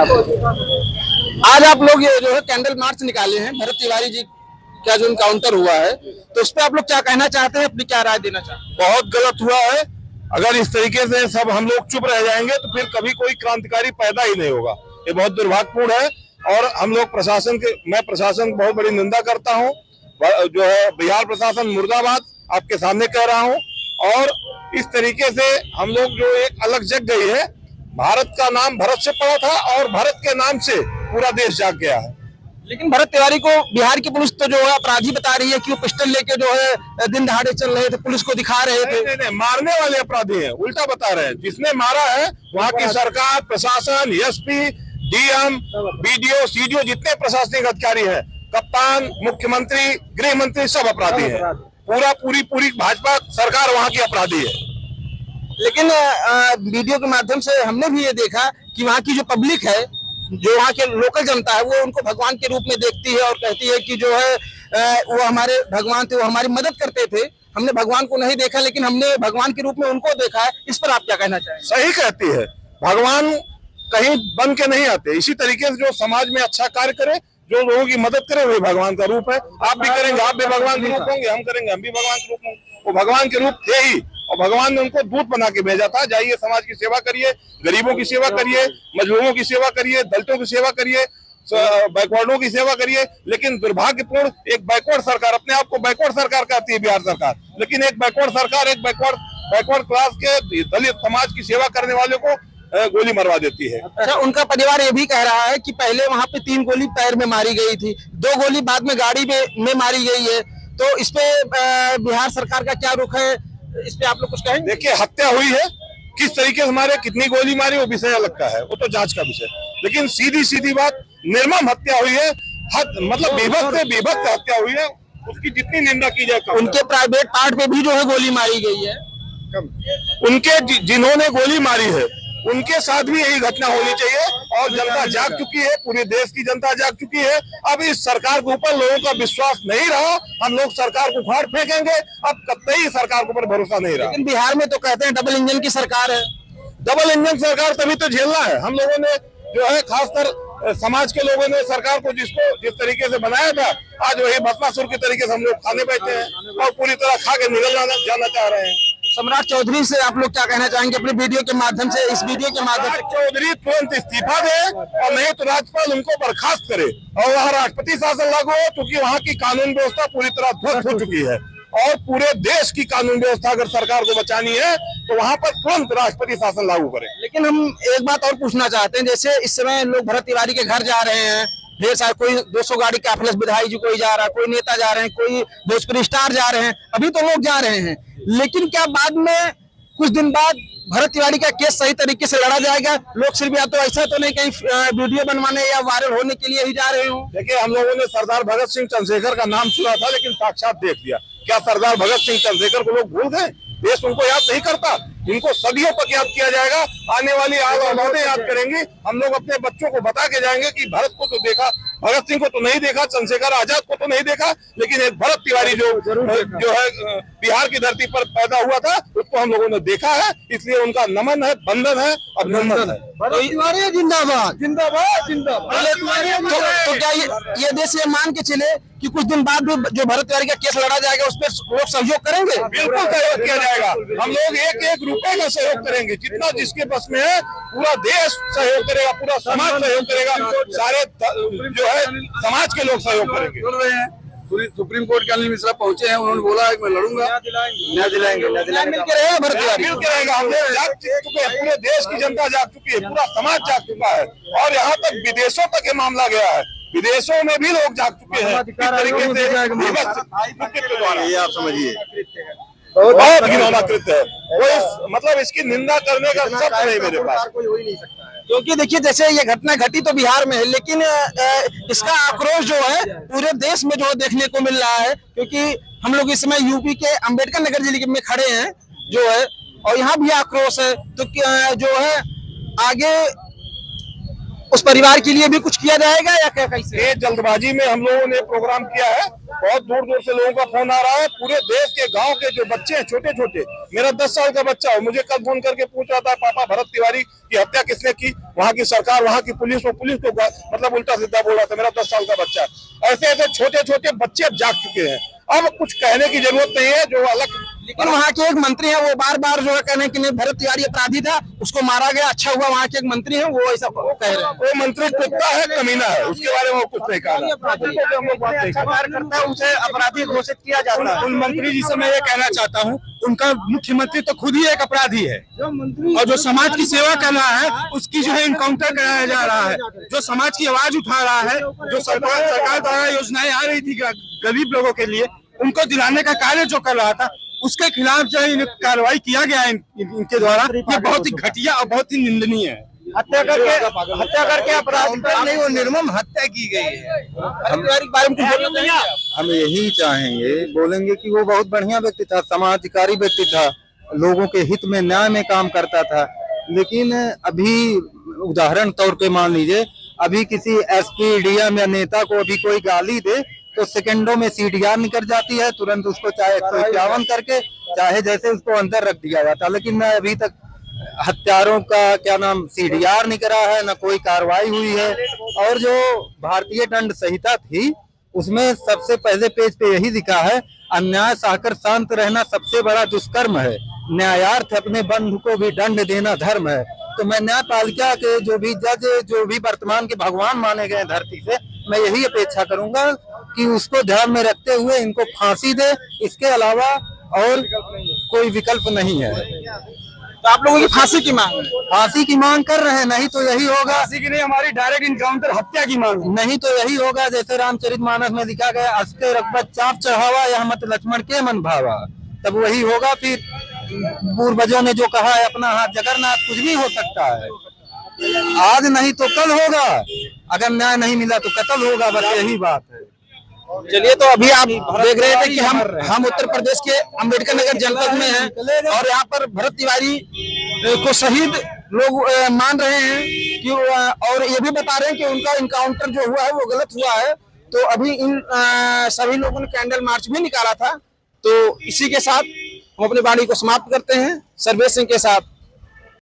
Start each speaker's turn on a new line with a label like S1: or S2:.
S1: आज आप लोग ये जो है कैंडल मार्च निकाले हैं भरत तिवारी जी का जो इनकाउंटर हुआ है, तो उस पर आप लोग क्या कहना चाहते हैं, अपनी क्या राय देना चाहते हैं?
S2: बहुत गलत हुआ है। अगर इस तरीके से सब हम लोग चुप रह जाएंगे तो फिर कभी कोई क्रांतिकारी पैदा ही नहीं होगा। ये बहुत दुर्भाग्यपूर्ण है और हम लोग मैं प्रशासन की बहुत बड़ी निंदा करता हूँ। जो है बिहार प्रशासन मुर्दाबाद, आपके सामने कह रहा हूँ। और इस तरीके से हम लोग जो एक अलग जग गई है। भारत का नाम भरत से पड़ा था और भरत के नाम से पूरा देश जाग गया है।
S1: लेकिन भरत तिवारी को बिहार की पुलिस तो जो है अपराधी बता रही है कि वो पिस्टल लेके जो है दिन दहाड़े चल रहे थे, पुलिस को दिखा रहे थे।
S2: नहीं, मारने वाले अपराधी हैं, उल्टा बता रहे हैं। जिसने मारा है वहाँ की सरकार, प्रशासन, एसपी, डीएम, बीडीओ, सीडीओ, जितने प्रशासनिक अधिकारी हैं, कप्तान, मुख्यमंत्री, गृह मंत्री, सब अपराधी हैं। पूरी भाजपा सरकार वहाँ की अपराधी है।
S1: लेकिन वीडियो के माध्यम से हमने भी ये देखा कि वहाँ की जो पब्लिक है, जो वहाँ के लोकल जनता है, वो उनको भगवान के रूप में देखती है और कहती है कि जो है वो हमारे भगवान थे, वो हमारी मदद करते थे। हमने भगवान को नहीं देखा, लेकिन हमने भगवान के रूप में उनको देखा है। इस पर आप क्या कहना चाहेंगे?
S2: सही कहती है, भगवान कहीं बन के नहीं आते। इसी तरीके से जो समाज में अच्छा कार्य करे, जो लोगों की मदद करे, वही भगवान का रूप है। आप भी करेंगे, आप भी भगवान के रूप होंगे, हम करेंगे, हम भी भगवान के रूप होंगे। वो भगवान के रूप थे ही, और भगवान ने उनको दूत बना के भेजा था। जाइए समाज की सेवा करिए, गरीबों की सेवा करिए, मजलूमों की सेवा करिए, दलितों की सेवा करिए, बैकवर्डों की सेवा करिए। लेकिन दुर्भाग्यपूर्ण, एक बैकवर्ड सरकार, अपने आप को बैकवर्ड सरकार कहती है बिहार सरकार, लेकिन एक बैकवर्ड सरकार एक बैकवर्ड क्लास के दलित समाज की सेवा करने वाले को गोली मरवा देती है।
S1: अच्छा, उनका परिवार ये भी कह रहा है कि पहले वहाँ पे 3 गोली पैर में मारी गई थी, 2 गोली बाद में गाड़ी में मारी गई है। तो इस पे बिहार सरकार का क्या रुख है, इस पे आप लोग कुछ कहेंगे?
S2: देखिए, हत्या हुई है, किस तरीके से मारे, कितनी गोली मारी, वो विषय अलग का है, वो तो जांच का विषय। लेकिन सीधी बात, निर्मम हत्या हुई है। मतलब विभक्त हत्या हुई है। उसकी जितनी निंदा की जाए।
S1: उनके प्राइवेट पार्ट पे भी जो है गोली मारी गई है।
S2: उनके जिन्होंने गोली मारी है, उनके साथ भी यही घटना होनी चाहिए। और जनता जाग चुकी है, पूरे देश की जनता जाग चुकी है। अब इस सरकार के ऊपर लोगों का विश्वास नहीं रहा, हम लोग सरकार को उखाड़ फेंकेंगे। अब कतई सरकार के ऊपर भरोसा नहीं रहा।
S1: लेकिन बिहार में तो कहते हैं डबल इंजन की सरकार है।
S2: डबल इंजन सरकार तभी तो झेलना है। हम लोगों ने जो है, खासकर समाज के लोगों ने सरकार को जिस तरीके से बनाया था, आज वही भस्मासुर के तरीके से हम लोग खाने बैठे हैं और पूरी तरह खा के निकल जाना चाह रहे हैं।
S1: सम्राट चौधरी से आप लोग क्या कहना चाहेंगे अपने वीडियो के माध्यम से? इस वीडियो के माध्यम से
S2: चौधरी तुरंत इस्तीफा दे, और नहीं तो राज्यपाल उनको बर्खास्त करे और वहाँ राष्ट्रपति शासन लागू हो, क्योंकि वहाँ की कानून व्यवस्था पूरी तरह ध्वस्त हो चुकी है। और पूरे देश की कानून व्यवस्था अगर सरकार को बचानी है तो वहाँ पर तुरंत राष्ट्रपति शासन लागू करे।
S1: लेकिन हम एक बात और पूछना चाहते हैं, जैसे इस समय लोग भरत तिवारी के घर जा रहे हैं, ढेर सारे, कोई 200 गाड़ी का अखिलेश विधायक जी कोई जा रहा है, कोई नेता जा रहे हैं, कोई भोजपुरी स्टार जा रहे हैं, अभी तो लोग जा रहे हैं। लेकिन क्या बाद में कुछ दिन बाद भरत तिवारी का केस सही तरीके से लड़ा जाएगा? लोग सिर्फ या तो ऐसा तो नहीं कहीं वीडियो बनवाने या वायरल होने के लिए ही जा रहे हो?
S2: देखिए, हम लोगों ने सरदार भगत सिंह चंद्रशेखर का नाम सुना था, लेकिन साक्षात देख लिया। क्या सरदार भगत सिंह चंद्रशेखर को लोग भूल गए? देश उनको याद नहीं करता। इनको सदियों तक याद किया जाएगा। आने वाली औलादें याद करेंगी। हम लोग अपने बच्चों को बता के जाएंगे कि भरत को तो देखा, भगत सिंह को तो नहीं देखा, चंद्रशेखर आजाद को तो नहीं देखा, लेकिन एक भरत तिवारी जो है बिहार की धरती पर पैदा हुआ था, उसको हम लोगों ने देखा है। इसलिए उनका नमन है, बंधन है, अभिनंदन है।
S1: भरत तिवारी जिंदाबाद,
S2: जिंदाबाद, जिंदाबाद।
S1: तो क्या ये देश ये मान के चले कि कुछ दिन बाद भी जो भरत तिवारी का केस लड़ा जाएगा, उस पर लोग सहयोग करेंगे?
S2: बिल्कुल सहयोग किया जाएगा। हम लोग एक रुपए का सहयोग करेंगे, जितना जिसके बस में है। पूरा देश सहयोग करेगा, पूरा समाज सहयोग करेगा, सारे जो है समाज के लोग सहयोग करेंगे।
S3: सुप्रीम कोर्ट के अनिल मिश्रा पहुंचे हैं, उन्होंने बोला है कि मैं लड़ूंगा, न्याय दिलाएंगे।
S1: मिलकर रहेगा भरत तिवारी,
S2: मिलकर रहेगा। हम लोग जाग चुके हैं, पूरे देश की जनता जाग चुकी है, पूरा समाज जाग चुका है। और यहाँ तक विदेशों तक ये मामला गया है, विदेशों में भी लोग जाग चुके हैं। इस तरीके से
S3: ये आप समझिए,
S2: बहुत घिनौना कृत्य है। वो मतलब इसकी निंदा करने का शब्द नहीं मेरे पास।
S3: कोई हो ही नहीं सकता है।
S1: क्योंकि देखिए, जैसे ये घटना घटी तो बिहार में है, लेकिन इसका आक्रोश जो है पूरे देश में जो देखने को मिल रहा है। क्योंकि हम लोग इस समय यूपी के अंबेडकर नगर जिले में खड़े हैं जो है, और यहाँ भी आक्रोश है। तो जो है आगे उस परिवार के लिए भी कुछ किया जाएगा या क्या कैसे?
S2: ये जल्दबाजी में हम लोगों ने प्रोग्राम किया है। बहुत दूर दूर से लोगों का फोन आ रहा है, पूरे देश के गांव के जो बच्चे हैं छोटे छोटे, मेरा 10 साल का बच्चा है, मुझे कल फोन करके पूछ रहा था पापा भरत तिवारी की हत्या किसने की, वहाँ की सरकार, वहाँ की पुलिस को मतलब उल्टा सीधा बोल रहा था। मेरा 10 साल का बच्चा है। ऐसे ऐसे छोटे छोटे बच्चे अब जाग चुके हैं, अब कुछ कहने की जरूरत नहीं है। जो अलग,
S1: लेकिन वहाँ के एक मंत्री हैं, वो बार बार जो है कह रहे हैं कि नहीं भरत तिवारी अपराधी था, उसको मारा गया, अच्छा हुआ। वहाँ के एक मंत्री हैं, वो ऐसा कह रहे हैं।
S2: वो मंत्री कुत्ता है, कमीना है, उसके बारे में वो कुछ नहीं कहा।
S1: उसे अपराधी घोषित किया जाता है।
S4: उन मंत्री जी से मैं ये कहना चाहता हूँ, उनका मुख्यमंत्री तो खुद ही एक अपराधी है, और जो समाज की सेवा कर रहा है उसकी जो है इनकाउंटर कराया जा रहा है। जो समाज की आवाज उठा रहा है, जो सरकार द्वारा योजनाएं आ रही थी गरीब लोगों के लिए, उनको दिलाने का कार्य जो कर रहा था, उसके खिलाफ जो है कार्रवाई किया गया है इनके द्वारा। ये बहुत ही घटिया और बहुत ही निंदनीय है।
S1: हत्या करके अपराध नहीं, वो निर्मम हत्या की गई है। पारिवारिक बारे में कुछ बोलना चाहिए आप?
S5: हम यही चाहेंगे, बोलेंगे कि वो बहुत बढ़िया व्यक्ति था, समाजकारी व्यक्ति था, लोगों के हित में न्याय में काम करता था। लेकिन अभी उदाहरण तौर पे मान लीजिए, अभी किसी एसपी डीएम या नेता को अभी कोई गाली दे तो सेकंडों में सीडीआर निकल जाती है, तुरंत उसको चाहे 151 करके चाहे जैसे उसको अंदर रख दिया जाता है। लेकिन मैं अभी तक हत्यारों का क्या नाम सीडीआर नहीं करा है, न कोई कार्रवाई हुई है। और जो भारतीय दंड संहिता थी उसमें सबसे पहले पेज पे यही लिखा है, अन्याय सहकर शांत रहना सबसे बड़ा दुष्कर्म है, न्यायार्थ अपने बंधु को भी दंड देना धर्म है। तो मैं न्यायपालिका के जो भी जज, जो भी वर्तमान के भगवान माने गए धरती से, मैं यही अपेक्षा करूंगा कि उसको ध्यान में रखते हुए इनको फांसी दे, इसके अलावा और कोई विकल्प नहीं है।
S1: तो आप लोगों की फांसी की मांग है?
S5: फांसी की मांग कर रहे हैं, नहीं तो यही होगा।
S4: फांसी की नहीं, हमारी डायरेक्ट इनकाउंटर हत्या की मांग है।
S5: नहीं तो यही होगा जैसे रामचरितमानस में लिखा गया, अस्के रघुपत चाप चढ़ावा यह मत लक्ष्मण के मन भावा। तब वही होगा। फिर पूर्वजों ने जो कहा है, अपना हाथ जगन्नाथ, कुछ भी हो सकता है। आज नहीं तो कल होगा, अगर न्याय नहीं मिला तो कत्ल होगा, बस यही बात है।
S1: चलिए, तो अभी आप देख रहे थे कि हम उत्तर प्रदेश के अंबेडकर नगर जनपद में हैं और यहाँ पर भरत तिवारी को शहीद लोग मान रहे हैं कि, और ये भी बता रहे हैं कि उनका इनकाउंटर जो हुआ है वो गलत हुआ है। तो अभी इन सभी लोगों ने कैंडल मार्च भी निकाला था। तो इसी के साथ हम अपनी वाणी को समाप्त करते हैं। सर्वेश सिंह के साथ